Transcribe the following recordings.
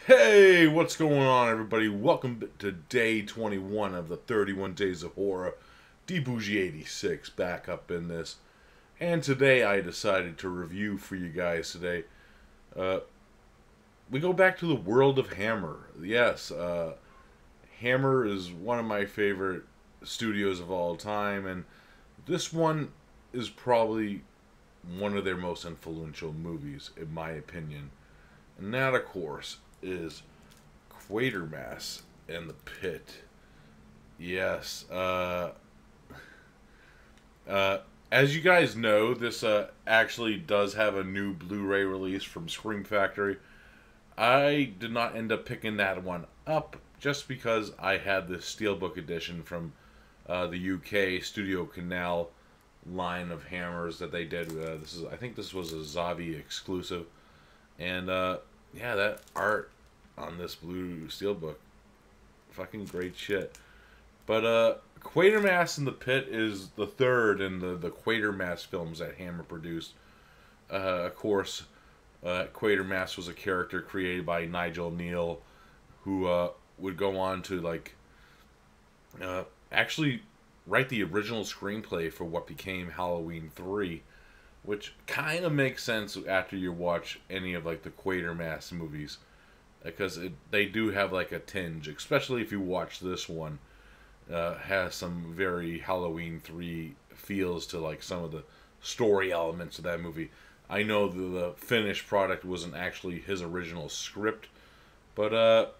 Hey, what's going on, everybody? Welcome to day 21 of the 31 Days of Horror. D Bougie 86 back up in this. And today I decided to review for you guys today. Uh, we go back to the world of Hammer. Yes, Hammer is one of my favorite studios of all time, and this one is probably one of their most influential movies, in my opinion. And that, of course, is Quatermass and the Pit. Yes. As you guys know, this actually does have a new Blu-ray release from Scream Factory. I did not end up picking that one up just because I had this Steelbook edition from the UK Studio Canal line of hammers that they did. I think this was a Zavi exclusive, and yeah, that art on this blue steelbook, fucking great shit. But Quatermass in the Pit is the third in the Quatermass films that Hammer produced. Of course, Quatermass was a character created by Nigel Neal, who would go on to actually write the original screenplay for what became Halloween 3, which kind of makes sense after you watch any of the Quatermass movies, because they do have a tinge, especially if you watch this one. Has some very Halloween 3 feels to some of the story elements of that movie. I know the finished product wasn't actually his original script, but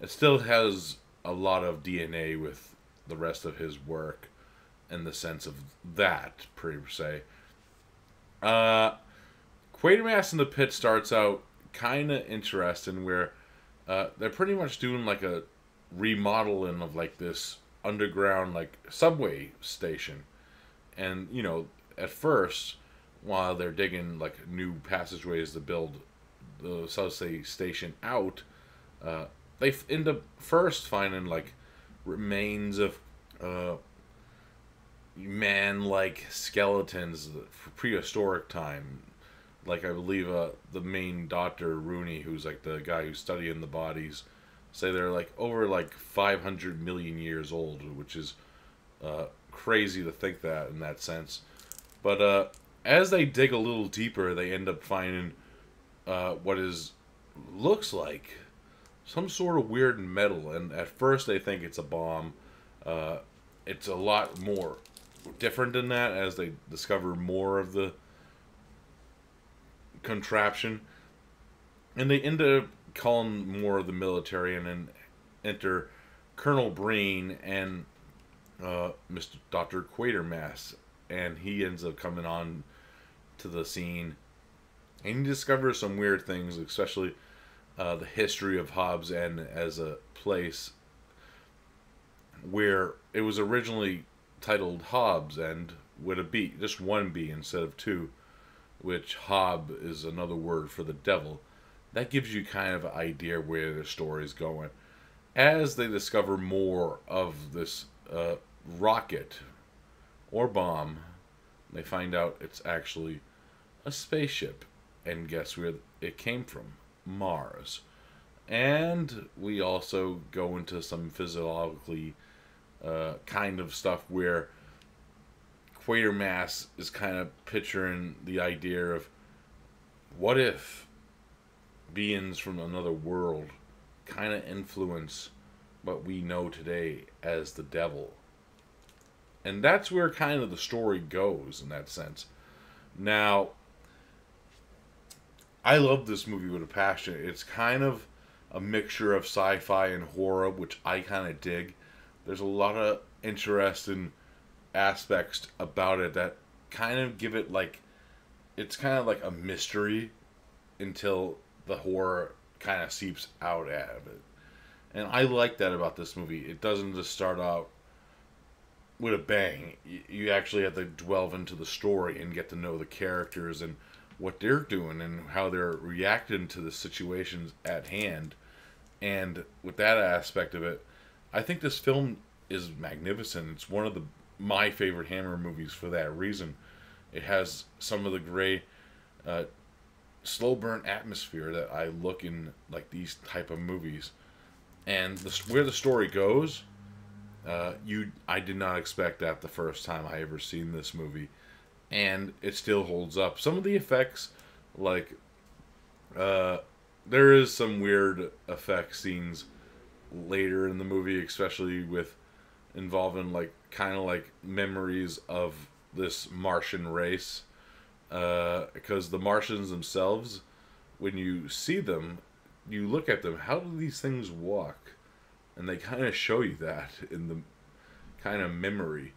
it still has a lot of DNA with the rest of his work in the sense of that, per se. Uh, Quatermass in the Pit starts out kind of interesting, where they're pretty much doing a remodeling of this underground subway station, and at first, while they're digging new passageways to build the subway station out, they end up first finding remains of man-like skeletons for prehistoric time. I believe the main doctor Rooney, who's the guy who's studying the bodies, say they're over 500 million years old, which is crazy to think that in that sense. But as they dig a little deeper, they end up finding what is looks like some sort of weird metal, and at first they think it's a bomb. It's a lot more different than that as they discover more of the contraption, and they end up calling more of the military, and then enter Colonel Breen and Mr. Dr. Quatermass, and he ends up coming on to the scene, and he discovers some weird things, especially the history of Hobbs End as a place where it was originally titled Hobbs End with a B, just one B instead of two, which Hob is another word for the devil. That gives you kind of an idea where the story is going. As they discover more of this rocket or bomb, they find out it's actually a spaceship. And guess where it came from? Mars. And we also go into some physiologically kind of stuff where Quatermass is kind of picturing the idea of what if beings from another world kind of influence what we know today as the devil. And that's where kind of the story goes in that sense. Now, I love this movie with a passion. It's kind of a mixture of sci-fi and horror, which I kind of dig. There's a lot of interesting aspects about it that kind of give it it's kind of like a mystery until the horror kind of seeps out of it. And I like that about this movie. It doesn't just start out with a bang. You actually have to delve into the story and get to know the characters and what they're doing and how they're reacting to the situations at hand. And with that aspect of it, I think this film is magnificent. It's one of my favorite Hammer movies for that reason. It has some of the great slow burn atmosphere that I look in like these type of movies, and where the story goes. I did not expect that the first time I ever seen this movie, and it still holds up. Some of the effects, like, there is some weird effect scenes later in the movie, especially with involving like kind of like memories of this Martian race, because the Martians themselves, when you see them, you look at them. How do these things walk? And they kind of show you that in the kind of memory,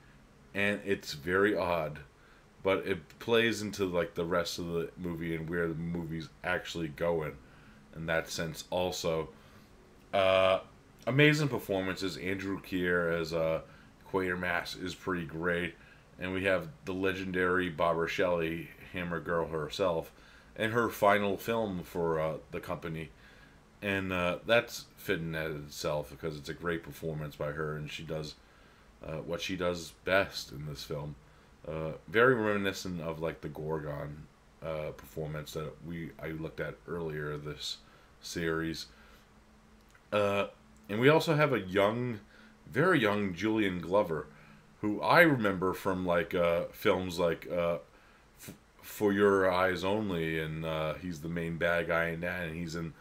and it's very odd, but it plays into like the rest of the movie and where the movie's actually going in that sense also. Amazing performances. Andrew Keir as Quatermass is pretty great, and we have the legendary Barbara Shelley, Hammer Girl herself, and her final film for the company. And that's fitting at itself because it's a great performance by her, and she does what she does best in this film. Very reminiscent of like the Gorgon performance that I looked at earlier this series. And we also have a very young Julian Glover, who I remember from like films like For Your Eyes Only, and he's the main bad guy in that, and he's in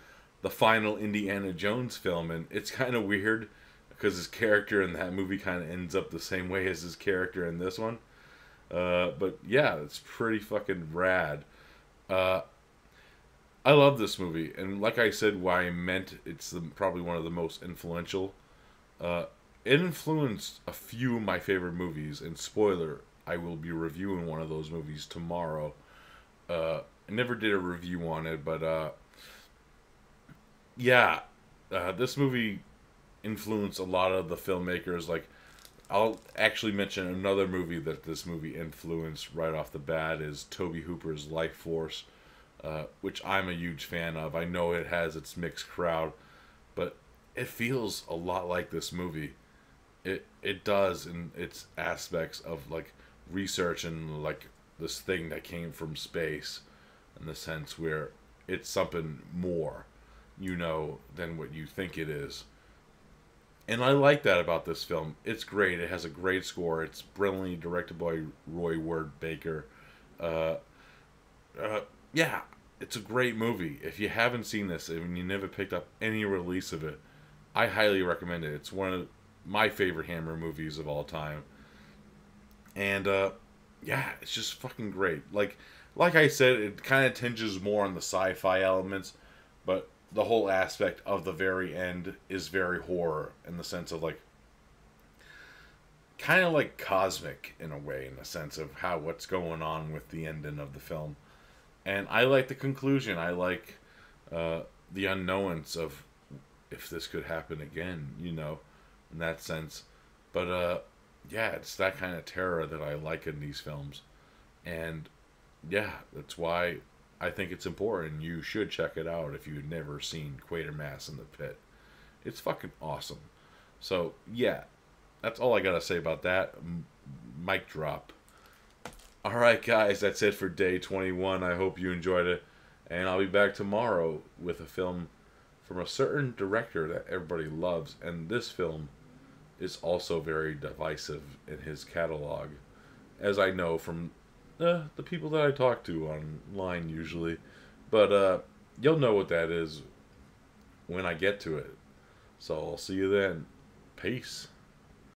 the final Indiana Jones film, and it's kind of weird because his character in that movie kind of ends up the same way as his character in this one. But yeah, it's pretty fucking rad. I love this movie, and like I said, why I meant it's probably one of the most influential. It influenced a few of my favorite movies, and spoiler, I will be reviewing one of those movies tomorrow. I never did a review on it, but yeah, this movie influenced a lot of the filmmakers. Like, I'll actually mention another movie that this movie influenced right off the bat is Tobe Hooper's Life Force, which I'm a huge fan of. I know it has its mixed crowd, but it feels a lot like this movie. It does in its aspects of like research and like this thing that came from space, in the sense where it's something more, than what you think it is. And I like that about this film. It's great. It has a great score. It's brilliantly directed by Roy Ward Baker. Yeah, it's a great movie. If you haven't seen this and you never picked up any release of it, I highly recommend it. It's one of my favorite Hammer movies of all time. And yeah, it's just fucking great. Like I said, it kind of tinges more on the sci-fi elements, but the whole aspect of the very end is very horror in the sense of like kind of like cosmic in a way, in the sense of what's going on with the ending of the film. And I like the conclusion. I like the unknowns of if this could happen again, in that sense. But yeah, it's that kind of terror that I like in these films. And yeah, that's why I think it's important. You should check it out if you've never seen Quatermass in the Pit. It's fucking awesome. So yeah, that's all I gotta say about that. Mic drop. Alright guys, that's it for day 21. I hope you enjoyed it. And I'll be back tomorrow with a film from a certain director that everybody loves. And this film is also very divisive in his catalog, as I know from the people that I talk to online usually. But you'll know what that is when I get to it. So I'll see you then. Peace.